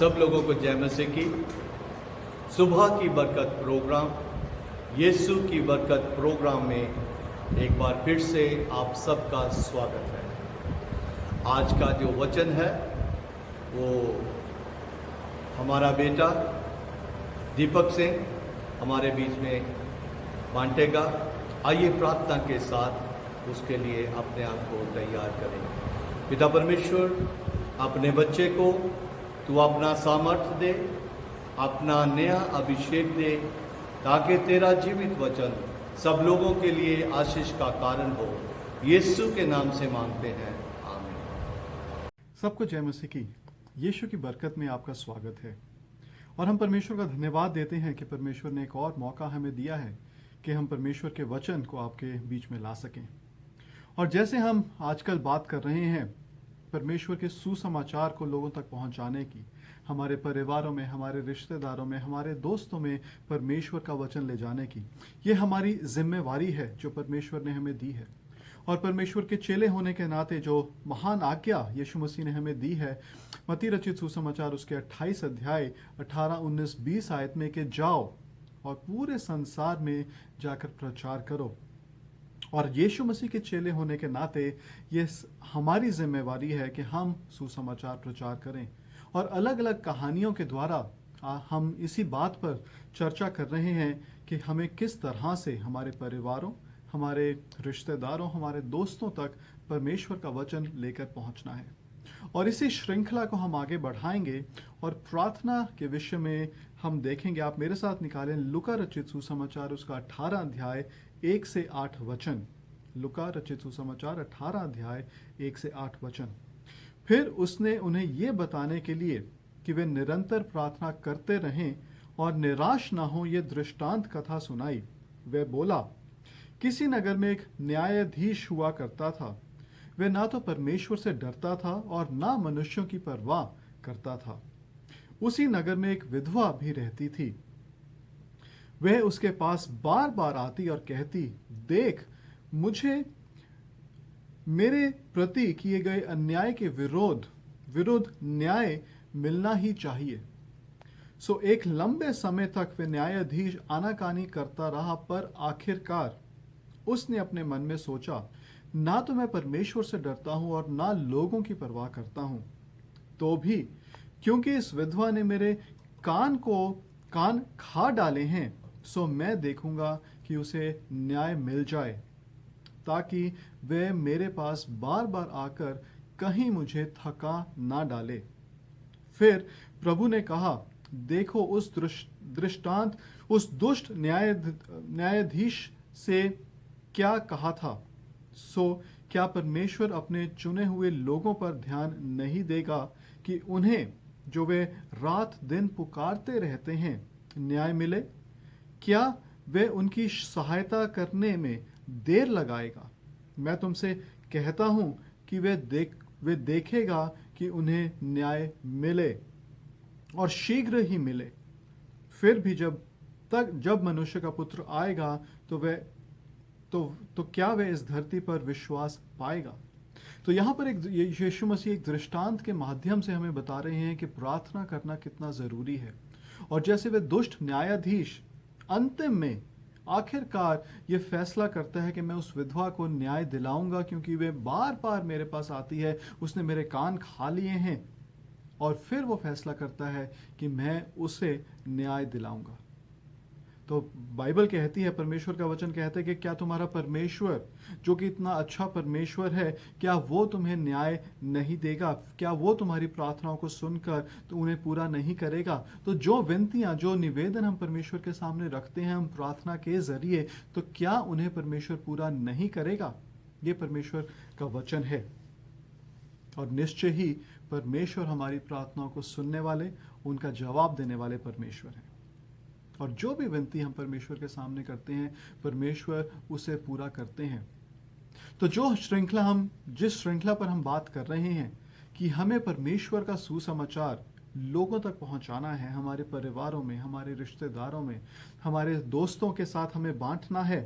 सब लोगों को जय मसीह की सुबह की बरकत प्रोग्राम यीशु की बरकत प्रोग्राम में एक बार फिर से आप सबका स्वागत है। आज का जो वचन है वो हमारा बेटा दीपक सिंह हमारे बीच में बांटेगा। आइए प्रार्थना के साथ उसके लिए अपने आप को तैयार करें। पिता परमेश्वर, अपने बच्चे को तू अपना सामर्थ्य दे, अपना नया अभिषेक दे, ताकि तेरा जीवित वचन सब लोगों के लिए आशीष का कारण हो। यीशु के नाम से मांगते हैं, आमीन। सबको जय मसीह की। यीशु की बरकत में आपका स्वागत है और हम परमेश्वर का धन्यवाद देते हैं कि परमेश्वर ने एक और मौका हमें दिया है कि हम परमेश्वर के वचन को आपके बीच में ला सकें। और जैसे हम आजकल बात कर रहे हैं परमेश्वर के सुसमाचार को लोगों तक पहुंचाने की, हमारे परिवारों में, हमारे रिश्तेदारों में, हमारे दोस्तों में परमेश्वर का वचन ले जाने की, ये हमारी जिम्मेवारी है जो परमेश्वर ने हमें दी है। और परमेश्वर के चेले होने के नाते जो महान आज्ञा यीशु मसीह ने हमें दी है, मत्ती रचित सुसमाचार उसके 28 अध्याय 18, 19, 20 आयत में कि जाओ और पूरे संसार में जाकर प्रचार करो। और यीशु मसीह के चेले होने के नाते ये हमारी जिम्मेवारी है कि हम सुसमाचार प्रचार करें। और अलग अलग कहानियों के द्वारा हम इसी बात पर चर्चा कर रहे हैं कि हमें किस तरह से हमारे परिवारों, हमारे रिश्तेदारों, हमारे दोस्तों तक परमेश्वर का वचन लेकर पहुंचना है। और इसी श्रृंखला को हम आगे बढ़ाएंगे और प्रार्थना के विषय में हम देखेंगे। आप मेरे साथ निकालें लुका रचित सुसमाचार उसका 18 अध्याय 1 से 8 वचन। लुका रचित सुसमाचार 18 अध्याय 1 से 8 वचन। फिर उसने उन्हें ये बताने के लिए कि वे निरंतर प्रार्थना करते रहें और निराश ना हो, ये दृष्टांत कथा सुनाई। वे बोला, किसी नगर में एक न्यायाधीश हुआ करता था। वे ना तो परमेश्वर से डरता था और ना मनुष्यों की परवाह करता था। उसी नगर में एक विधवा भी रहती थी। वह उसके पास बार बार आती और कहती, देख, मुझे मेरे प्रति किए गए अन्याय के विरुद्ध न्याय मिलना ही चाहिए। सो एक लंबे समय तक वह न्यायाधीश आनाकानी करता रहा, पर आखिरकार उसने अपने मन में सोचा, ना तो मैं परमेश्वर से डरता हूं और ना लोगों की परवाह करता हूं, तो भी क्योंकि इस विधवा ने मेरे कान खा डाले हैं, सो मैं देखूंगा कि उसे न्याय मिल जाए, ताकि वह मेरे पास बार बार आकर कहीं मुझे थका ना डाले। फिर प्रभु ने कहा, देखो, उस दृष्टांत उस दुष्ट न्यायाधीश से क्या कहा था। सो क्या परमेश्वर अपने चुने हुए लोगों पर ध्यान नहीं देगा कि उन्हें, जो वे रात दिन पुकारते रहते हैं, न्याय मिले? क्या वे उनकी सहायता करने में देर लगाएगा? मैं तुमसे कहता हूं कि वे देखेगा कि उन्हें न्याय मिले और शीघ्र ही मिले। फिर भी जब मनुष्य का पुत्र आएगा तो क्या वे इस धरती पर विश्वास पाएगा? तो यहाँ पर यीशु मसीह एक दृष्टांत के माध्यम से हमें बता रहे हैं कि प्रार्थना करना कितना जरूरी है। और जैसे वे दुष्ट न्यायाधीश अंतिम में आखिरकार ये फैसला करता है कि मैं उस विधवा को न्याय दिलाऊंगा, क्योंकि वे बार बार मेरे पास आती है, उसने मेरे कान खा लिए हैं, और फिर वो फैसला करता है कि मैं उसे न्याय दिलाऊंगा। तो बाइबल कहती है, परमेश्वर का वचन कहता है कि क्या तुम्हारा परमेश्वर, जो कि इतना अच्छा परमेश्वर है, क्या वो तुम्हें न्याय नहीं देगा? क्या वो तुम्हारी प्रार्थनाओं को सुनकर तो उन्हें पूरा नहीं करेगा? तो जो विनतियां, जो निवेदन हम परमेश्वर के सामने रखते हैं हम प्रार्थना के जरिए, तो क्या उन्हें परमेश्वर पूरा नहीं करेगा? ये परमेश्वर का वचन है। और निश्चय ही परमेश्वर हमारी प्रार्थनाओं को सुनने वाले, उनका जवाब देने वाले परमेश्वर हैं। और जो भी विनती हम परमेश्वर के सामने करते हैं, परमेश्वर उसे पूरा करते हैं। तो जिस श्रृंखला पर हम बात कर रहे हैं कि हमें परमेश्वर का सुसमाचार लोगों तक पहुंचाना है, हमारे परिवारों में, हमारे रिश्तेदारों में, हमारे दोस्तों के साथ हमें बांटना है,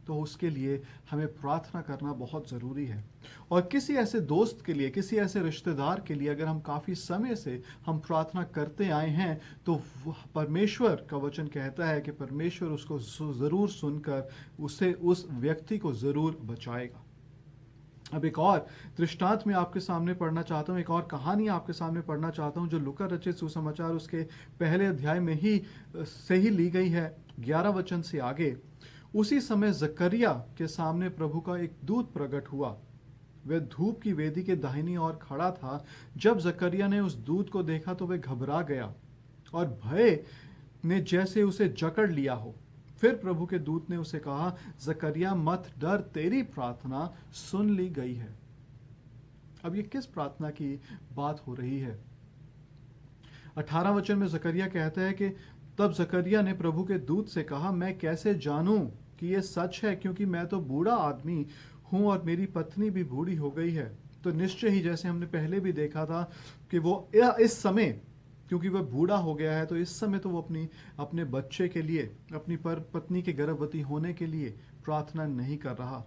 तो उसके लिए हमें प्रार्थना करना बहुत ज़रूरी है। और किसी ऐसे दोस्त के लिए, किसी ऐसे रिश्तेदार के लिए अगर हम काफ़ी समय से हम प्रार्थना करते आए हैं, तो परमेश्वर का वचन कहता है कि परमेश्वर उसको ज़रूर सुनकर उसे, उस व्यक्ति को ज़रूर बचाएगा। अब एक और दृष्टांत मैं आपके सामने पढ़ना चाहता हूँ, एक और कहानी आपके सामने पढ़ना चाहता हूँ जो लूका रचित सुसमाचार उसके पहले अध्याय में ही से ही ली गई है, 11 वचन से आगे। उसी समय जकरिया के सामने प्रभु का एक दूत प्रकट हुआ। वह धूप की वेदी के दाहिनी ओर खड़ा था। जब जकरिया ने उस दूत को देखा तो वह घबरा गया और भय ने जैसे उसे जकड़ लिया हो। फिर प्रभु के दूत ने उसे कहा, जकरिया मत डर, तेरी प्रार्थना सुन ली गई है। अब ये किस प्रार्थना की बात हो रही है? 18 वचन में जकरिया कहता है कि तब जकरिया ने प्रभु के दूत से कहा, मैं कैसे जानूं कि ये सच है, क्योंकि मैं तो बूढ़ा आदमी हूं और मेरी पत्नी भी बूढ़ी हो गई है। तो निश्चय ही, जैसे हमने पहले भी देखा था कि वो इस समय, क्योंकि वह बूढ़ा हो गया है, तो इस समय तो वो अपने बच्चे के लिए, अपनी पत्नी के गर्भवती होने के लिए प्रार्थना नहीं कर रहा।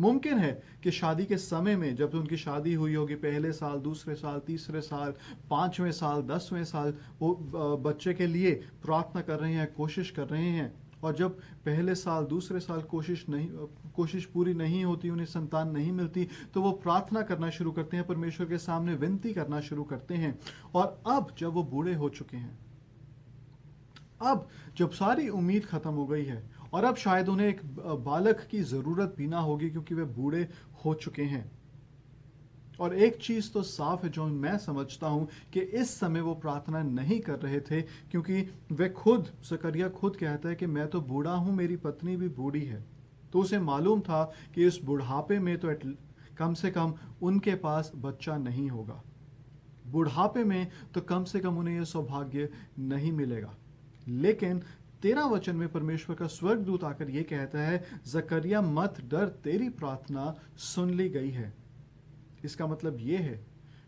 मुमकिन है कि शादी के समय में, जब उनकी शादी हुई होगी, पहले साल, दूसरे साल, तीसरे साल, 5वें साल, 10वें साल, वो बच्चे के लिए प्रार्थना कर रहे हैं, कोशिश कर रहे हैं। और जब पहले साल, दूसरे साल कोशिश पूरी नहीं होती, उन्हें संतान नहीं मिलती, तो वो प्रार्थना करना शुरू करते हैं, परमेश्वर के सामने विनती करना शुरू करते हैं। और अब जब वो बूढ़े हो चुके हैं, अब जब सारी उम्मीद खत्म हो गई है, और अब शायद उन्हें एक बालक की जरूरत भी ना होगी, क्योंकि वे बूढ़े हो चुके हैं। और एक चीज तो साफ है जो मैं समझता हूं, कि इस समय वो प्रार्थना नहीं कर रहे थे, क्योंकि वे खुद, जकरिया खुद कहता है कि मैं तो बूढ़ा हूं, मेरी पत्नी भी बूढ़ी है। तो उसे मालूम था कि इस बुढ़ापे में तो कम से कम उनके पास बच्चा नहीं होगा। बुढ़ापे में तो कम से कम उन्हें यह सौभाग्य नहीं मिलेगा। लेकिन 13 वचन में परमेश्वर का स्वर्गदूत आकर यह कहता है, जकरिया मत डर, तेरी प्रार्थना सुन ली गई है। इसका मतलब यह है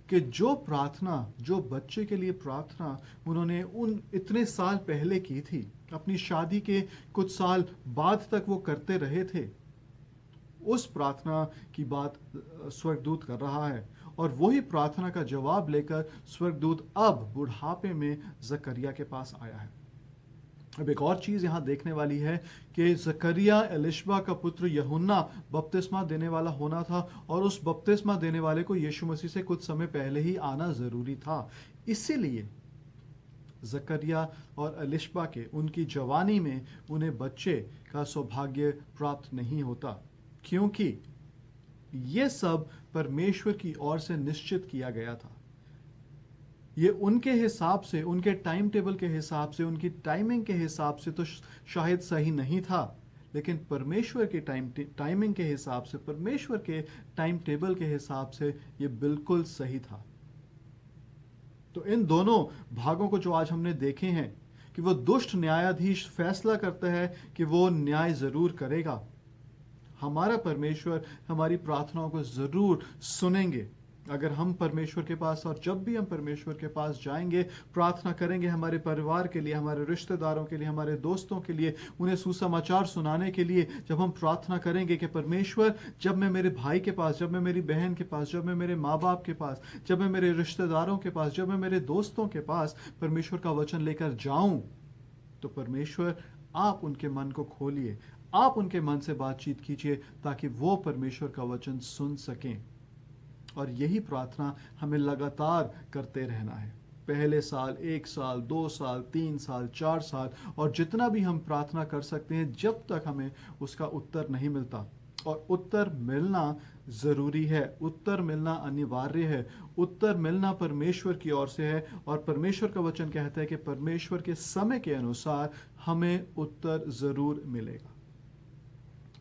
कि जो प्रार्थना, जो बच्चे के लिए प्रार्थना उन्होंने उन इतने साल पहले की थी, अपनी शादी के कुछ साल बाद तक वो करते रहे थे, उस प्रार्थना की बात स्वर्गदूत कर रहा है। और वही प्रार्थना का जवाब लेकर स्वर्गदूत अब बुढ़ापे में जकरिया के पास आया है। अब एक और चीज यहां देखने वाली है कि जकरिया एलिशबा का पुत्र यूहन्ना बपतिस्मा देने वाला होना था, और उस बपतिस्मा देने वाले को यीशु मसीह से कुछ समय पहले ही आना जरूरी था। इसीलिए जकरिया और एलिशबा के, उनकी जवानी में उन्हें बच्चे का सौभाग्य प्राप्त नहीं होता, क्योंकि यह सब परमेश्वर की ओर से निश्चित किया गया था। ये उनके हिसाब से, उनके टाइम टेबल के हिसाब से, उनकी टाइमिंग के हिसाब से तो शायद सही नहीं था, लेकिन परमेश्वर के टाइमिंग के हिसाब से, परमेश्वर के टाइम टेबल के हिसाब से ये बिल्कुल सही था। तो इन दोनों भागों को जो आज हमने देखे हैं, कि वो दुष्ट न्यायाधीश फैसला करता है कि वो न्याय जरूर करेगा, हमारा परमेश्वर हमारी प्रार्थनाओं को जरूर सुनेंगे अगर हम परमेश्वर के पास, और जब भी हम परमेश्वर के पास जाएंगे, प्रार्थना करेंगे हमारे परिवार के लिए, हमारे रिश्तेदारों के लिए, हमारे दोस्तों के लिए, उन्हें सुसमाचार सुनाने के लिए, जब हम प्रार्थना करेंगे कि परमेश्वर, जब मैं मेरे भाई के पास, जब मैं मेरी बहन के पास, जब मैं मेरे माँ बाप के पास, जब मैं मेरे रिश्तेदारों के पास, जब मैं मेरे दोस्तों के पास परमेश्वर का वचन लेकर जाऊं, तो परमेश्वर आप उनके मन को खोलिए, आप उनके मन से बातचीत कीजिए, ताकि वो परमेश्वर का वचन सुन सकें। और यही प्रार्थना हमें लगातार करते रहना है। पहले साल, 1 साल, 2 साल, 3 साल, 4 साल, और जितना भी हम प्रार्थना कर सकते हैं, जब तक हमें उसका उत्तर नहीं मिलता। और उत्तर मिलना जरूरी है, उत्तर मिलना अनिवार्य है, उत्तर मिलना परमेश्वर की ओर से है। और परमेश्वर का वचन कहता है कि परमेश्वर के समय के अनुसार हमें उत्तर जरूर मिलेगा।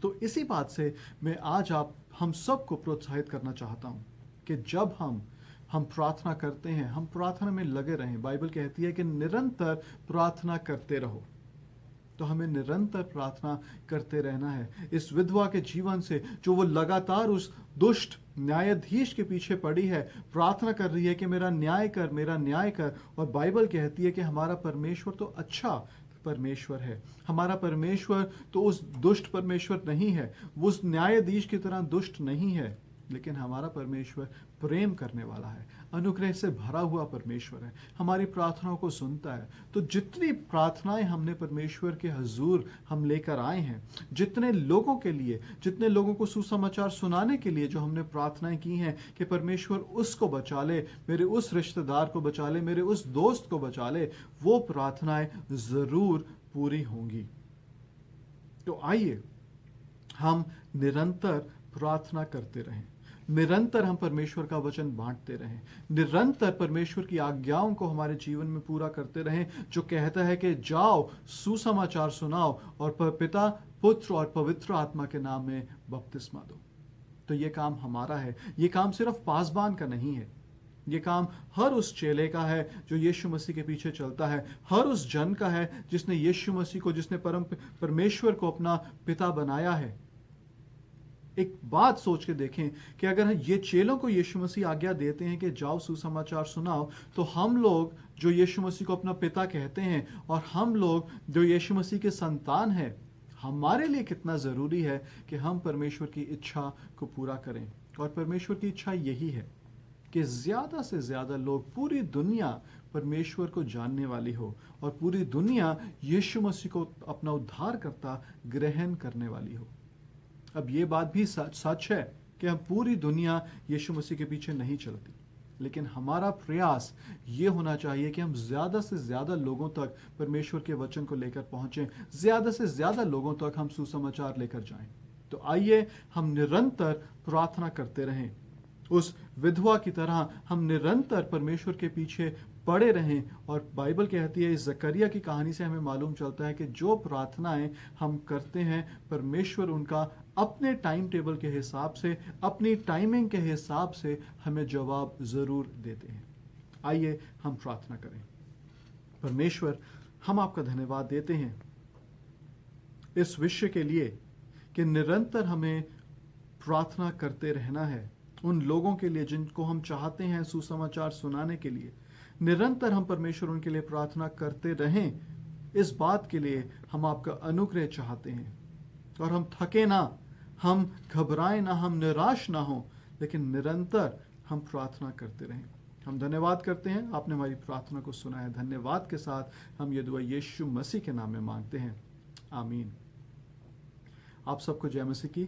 तो इसी बात से मैं आज हम सबको प्रोत्साहित करना चाहता हूं कि जब हम प्रार्थना करते हैं, हम प्रार्थना में लगे रहें। बाइबल कहती है कि निरंतर प्रार्थना करते रहो, तो हमें निरंतर प्रार्थना करते रहना है। इस विधवा के जीवन से, जो वो लगातार उस दुष्ट न्यायाधीश के पीछे पड़ी है, प्रार्थना कर रही है कि मेरा न्याय कर, मेरा न्याय कर। और बाइबल कहती है कि हमारा परमेश्वर तो अच्छा परमेश्वर है। हमारा परमेश्वर तो उस दुष्ट परमेश्वर नहीं है, वो उस न्यायाधीश की तरह दुष्ट नहीं है, लेकिन हमारा परमेश्वर प्रेम करने वाला है, अनुग्रह से भरा हुआ परमेश्वर है, हमारी प्रार्थनाओं को सुनता है। तो जितनी प्रार्थनाएं हमने परमेश्वर के हजूर हम लेकर आए हैं, जितने लोगों के लिए, जितने लोगों को सुसमाचार सुनाने के लिए जो हमने प्रार्थनाएं की हैं कि परमेश्वर उसको बचा ले, मेरे उस रिश्तेदार को बचा ले, मेरे उस दोस्त को बचा ले, वो प्रार्थनाएं जरूर पूरी होंगी। तो आइए हम निरंतर प्रार्थना करते रहें, निरंतर हम परमेश्वर का वचन बांटते रहें, निरंतर परमेश्वर की आज्ञाओं को हमारे जीवन में पूरा करते रहें, जो कहता है कि जाओ सुसमाचार सुनाओ और पिता, पुत्र और पवित्र आत्मा के नाम में बपतिस्मा दो। तो ये काम हमारा है, ये काम सिर्फ पासबान का नहीं है, ये काम हर उस चेले का है जो यीशु मसीह के पीछे चलता है, हर उस जन का है जिसने यीशु मसीह को, जिसने परमेश्वर को अपना पिता बनाया है। एक बात सोच के देखें कि अगर ये चेलों को यीशु मसीह आज्ञा देते हैं कि जाओ सुसमाचार सुनाओ, तो हम लोग जो यीशु मसीह को अपना पिता कहते हैं और हम लोग जो यीशु मसीह के संतान हैं, हमारे लिए कितना जरूरी है कि हम परमेश्वर की इच्छा को पूरा करें। और परमेश्वर की इच्छा यही है कि ज्यादा से ज्यादा लोग, पूरी दुनिया परमेश्वर को जानने वाली हो और पूरी दुनिया यीशु मसीह को अपना उद्धारकर्ता ग्रहण करने वाली हो। अब ये बात भी सच है कि हम पूरी दुनिया यीशु मसीह के पीछे नहीं चलती, लेकिन हमारा प्रयास ये होना चाहिए कि हम ज्यादा से ज्यादा लोगों तक परमेश्वर के वचन को लेकर पहुंचें, ज्यादा से ज्यादा लोगों तक हम सुसमाचार लेकर जाएं। तो आइए हम निरंतर प्रार्थना करते रहें, उस विधवा की तरह हम निरंतर परमेश्वर के पीछे पड़े रहें। और बाइबल कहती है, इस जकरिया की कहानी से हमें मालूम चलता है कि जो प्रार्थनाएं हम करते हैं, परमेश्वर उनका अपने टाइम टेबल के हिसाब से, अपनी टाइमिंग के हिसाब से हमें जवाब जरूर देते हैं। आइए हम प्रार्थना करें। परमेश्वर, हम आपका धन्यवाद देते हैं इस विषय के लिए कि निरंतर हमें प्रार्थना करते रहना है उन लोगों के लिए जिनको हम चाहते हैं सुसमाचार सुनाने के लिए। निरंतर हम परमेश्वर उनके लिए प्रार्थना करते रहें। इस बात के लिए हम आपका अनुग्रह चाहते हैं और हम थके ना, हम घबराएं ना, हम निराश ना हो, लेकिन निरंतर हम प्रार्थना करते रहें। हम धन्यवाद करते हैं, आपने हमारी प्रार्थना को सुना है। धन्यवाद के साथ हम ये दुआ यीशु मसीह के नाम में मांगते हैं, आमीन। आप सबको जय मसीह की।